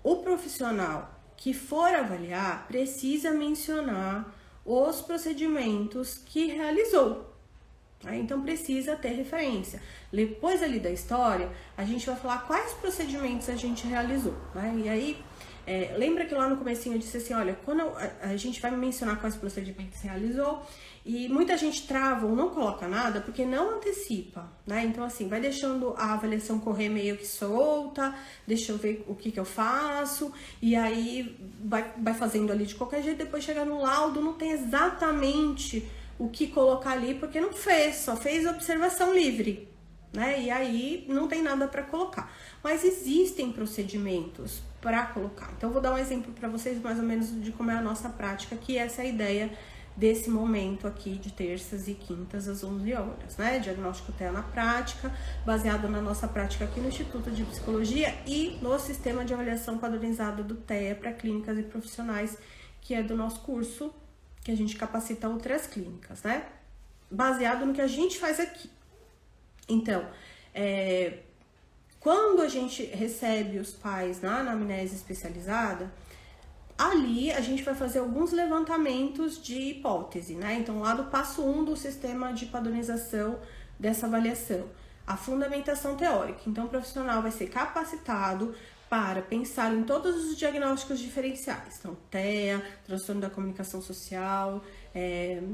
o profissional que for avaliar precisa mencionar os procedimentos que realizou. Então precisa ter referência. Depois ali da história, a gente vai falar quais procedimentos a gente realizou, né? E aí, lembra que lá no comecinho eu disse assim, olha, quando a gente vai mencionar quais procedimentos realizou, e muita gente trava ou não coloca nada porque não antecipa, né? Então assim, vai deixando a avaliação correr meio que solta, deixa eu ver o que eu faço, e aí vai fazendo ali de qualquer jeito, depois chega no laudo, não tem exatamente o que colocar ali, porque não fez, só fez observação livre, né? E aí não tem nada para colocar. Mas existem procedimentos para colocar. Então, vou dar um exemplo para vocês, mais ou menos, de como é a nossa prática, que essa é a ideia desse momento aqui de terças e quintas às 11 horas, né? Diagnóstico TEA na prática, baseado na nossa prática aqui no Instituto de Psicologia e no sistema de avaliação padronizado do TEA para clínicas e profissionais, que é do nosso curso, que a gente capacita outras clínicas, né? Baseado no que a gente faz aqui. Então, quando a gente recebe os pais na anamnese especializada, ali a gente vai fazer alguns levantamentos de hipótese, né? Então, lá do passo 1 do sistema de padronização dessa avaliação, a fundamentação teórica. Então, o profissional vai ser capacitado para pensar em todos os diagnósticos diferenciais. Então, TEA, transtorno da comunicação social,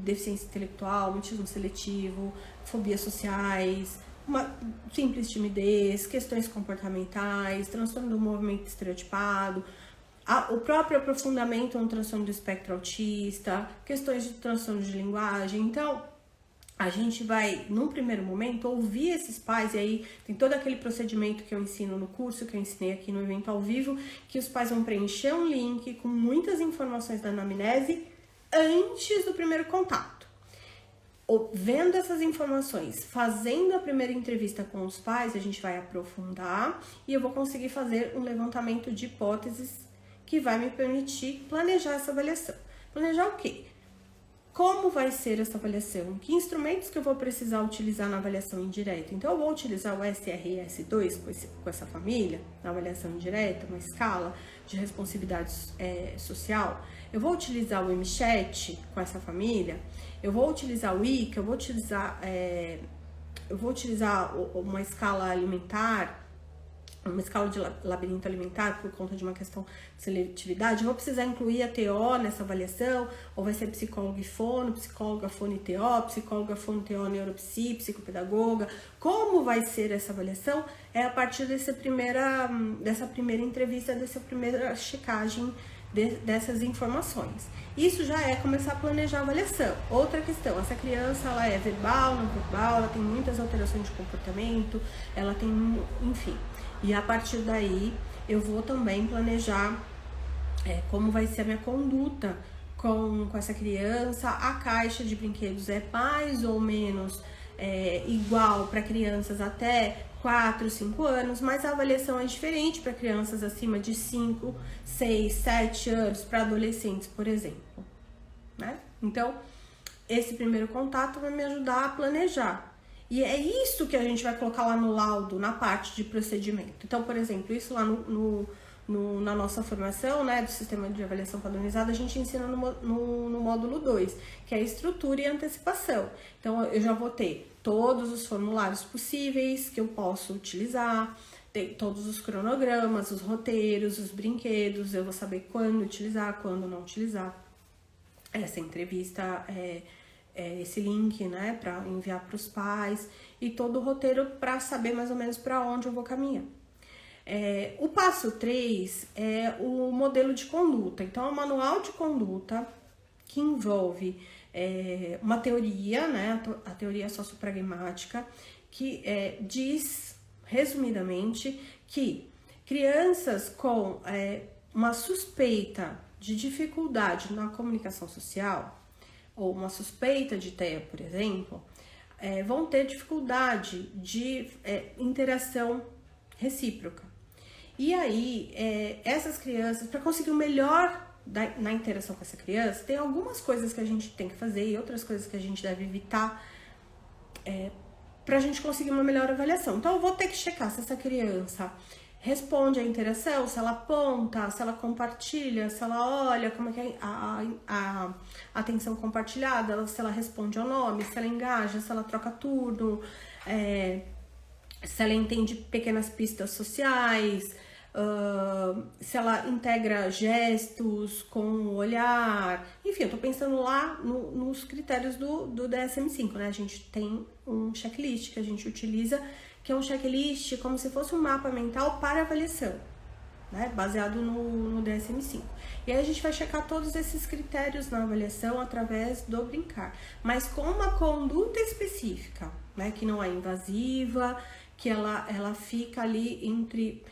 deficiência intelectual, mutismo seletivo, fobias sociais, uma simples timidez, questões comportamentais, transtorno do movimento estereotipado, o próprio aprofundamento no transtorno do espectro autista, questões de transtorno de linguagem. Então, a gente vai, num primeiro momento, ouvir esses pais, e aí tem todo aquele procedimento que eu ensino no curso, que eu ensinei aqui no evento ao vivo, que os pais vão preencher um link com muitas informações da anamnese antes do primeiro contato. Vendo essas informações, fazendo a primeira entrevista com os pais, a gente vai aprofundar e eu vou conseguir fazer um levantamento de hipóteses que vai me permitir planejar essa avaliação. Planejar o quê? Como vai ser essa avaliação? Que instrumentos que eu vou precisar utilizar na avaliação indireta? Então, eu vou utilizar o SRS-2 com essa família, na avaliação indireta, uma escala de responsividade social. Eu vou utilizar o MCHAT com essa família. Eu vou utilizar o ICA, eu vou utilizar uma escala alimentar, uma escala de labirinto alimentar por conta de uma questão de seletividade. Eu vou precisar incluir a TO nessa avaliação, ou vai ser psicólogo e fono, psicóloga fono e TO, psicóloga fono TO neuropsi, psicopedagoga. Como vai ser essa avaliação? É a partir dessa primeira entrevista, dessa primeira checagem dessas informações. Isso já é começar a planejar a avaliação. Outra questão, essa criança, ela é verbal, não verbal, ela tem muitas alterações de comportamento, ela tem, enfim. E a partir daí, eu vou também planejar como vai ser a minha conduta com essa criança. A caixa de brinquedos é mais ou menos igual para crianças até 4, 5 anos, mas a avaliação é diferente para crianças acima de 5, 6, 7 anos, para adolescentes, por exemplo, né? Então, esse primeiro contato vai me ajudar a planejar. E é isso que a gente vai colocar lá no laudo, na parte de procedimento. Então, por exemplo, isso lá na nossa formação, né, do sistema de avaliação padronizada, a gente ensina no módulo 2, que é estrutura e antecipação. Então, eu já vou ter todos os formulários possíveis que eu posso utilizar, tem todos os cronogramas, os roteiros, os brinquedos, eu vou saber quando utilizar, quando não utilizar. Essa entrevista esse link, né, para enviar para os pais, e todo o roteiro para saber mais ou menos para onde eu vou caminhar. O passo 3 é o modelo de conduta. Então, é um manual de conduta que envolve uma teoria, né, a teoria sociopragmática, que diz, resumidamente, que crianças com uma suspeita de dificuldade na comunicação social, ou uma suspeita de TEA, por exemplo, vão ter dificuldade de interação recíproca. E aí, essas crianças, para conseguir o melhor na interação com essa criança, tem algumas coisas que a gente tem que fazer e outras coisas que a gente deve evitar para a gente conseguir uma melhor avaliação. Então, eu vou ter que checar se essa criança responde à interação, se ela aponta, se ela compartilha, se ela olha, como é que é a atenção compartilhada, se ela responde ao nome, se ela engaja, se ela troca turno, se ela entende pequenas pistas sociais, se ela integra gestos com o olhar. Enfim, eu tô pensando lá nos critérios do DSM-5, né? A gente tem um checklist que a gente utiliza, que é um checklist como se fosse um mapa mental para avaliação, né? Baseado no DSM-5. E aí a gente vai checar todos esses critérios na avaliação através do brincar, mas com uma conduta específica, né? Que não é invasiva, que ela fica ali entre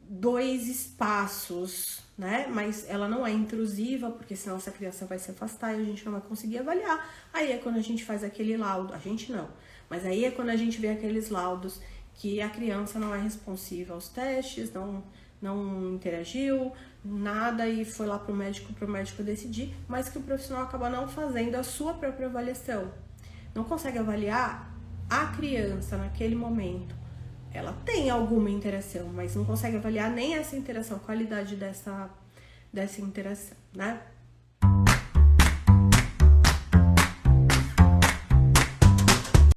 dois espaços, né? Mas ela não é intrusiva, porque senão essa criança vai se afastar e a gente não vai conseguir avaliar. Aí é quando a gente faz aquele laudo, a gente não, mas aí é quando a gente vê aqueles laudos que a criança não é responsiva aos testes, não interagiu, nada, e foi lá pro médico decidir, mas que o profissional acaba não fazendo a sua própria avaliação. Não consegue avaliar a criança naquele momento. Ela tem alguma interação, mas não consegue avaliar nem essa interação, a qualidade dessa interação, né?